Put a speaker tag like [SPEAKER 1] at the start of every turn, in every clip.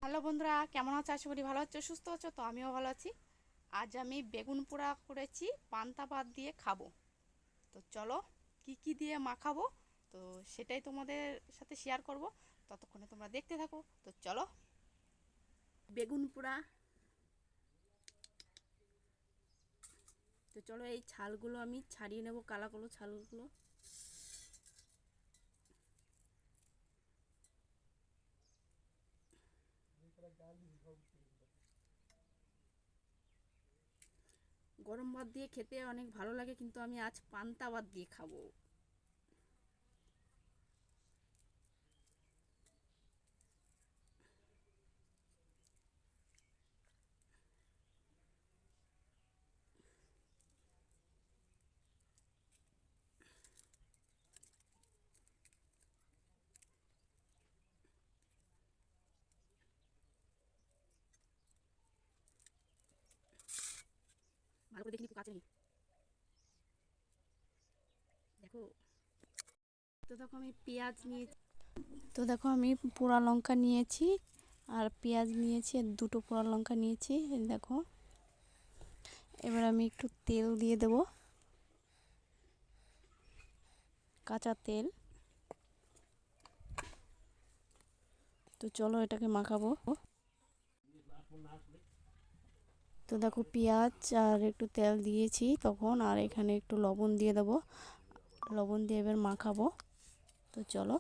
[SPEAKER 1] Hello বন্ধুরা, কেমন আছো? আশা করি ভালো আছো, সুস্থ আছো। তো আমিও ভালো আছি। আজ আমি বেগুন পোড়া করেছি, পান্তা ভাত দিয়ে খাবো। তো চলো, কি কি দিয়ে মাখাবো তো সেটাই তোমাদের সাথে শেয়ার করব। ততক্ষণে তোমরা দেখতে থাকো। তো চলো, বেগুন পোড়া। তো চলো, এই ছালগুলো আমি ছাড়িয়ে নেব, কালো কালো ছালগুলো। গরম ভাত দিয়ে খেতে অনেক ভালো লাগে, কিন্তু আমি আজ পান্তা ভাত দিয়ে খাবো। ভালো করে দেখিনি, পোকা আছে নাকি দেখো। তো দেখো আমি পোড়া লঙ্কা নিয়েছি, আর পেঁয়াজ নিয়েছি, আর দুটো পোড়া লঙ্কা নিয়েছি। এই দেখো, এবার আমি একটু তেল দিয়ে দেব, কাঁচা তেল। তো চলো, এটাকে মাখাবো। তো দেখো, পেঁয়াজ আর একটু তেল দিয়েছি তখন, আর এখানে একটু লবণ দিয়ে দেবো। লবণ দিয়ে এবার মাখাবো। তো চলো।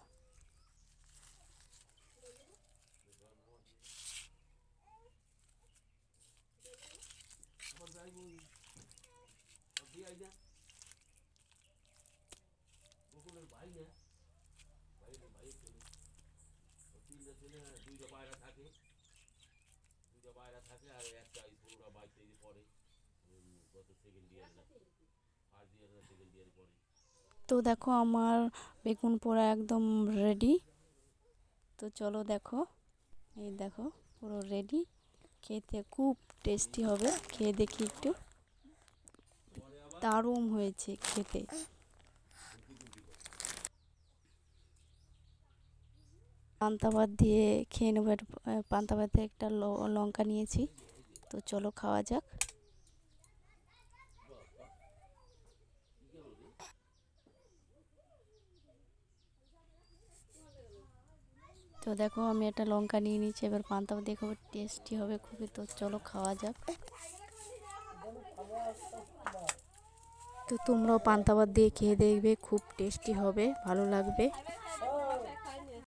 [SPEAKER 1] তো দেখো, আমার বেগুন পোড়া একদম রেডি। তো চলো দেখো, এই দেখো, পুরো রেডি। খেতে খুব টেস্টি হবে, খেয়ে দেখি একটু। দারুণ হয়েছে খেতে। পান্তা ভাত দিয়ে খেয়ে নেবো। পান্তা ভাতে একটা লঙ্কা নিয়েছি। তো চলো, খাওয়া যাক। তো দেখো, আমি একটা লঙ্কা নিয়ে নিচ্ছি। এবার পান্তা ভাত দিয়ে খুব টেস্টি হবে খুবই। তো চলো, খাওয়া যাক। তো তোমরাও পান্তা ভাত দিয়ে খেয়ে দেখবে, খুব টেস্টি হবে, ভালো লাগবে।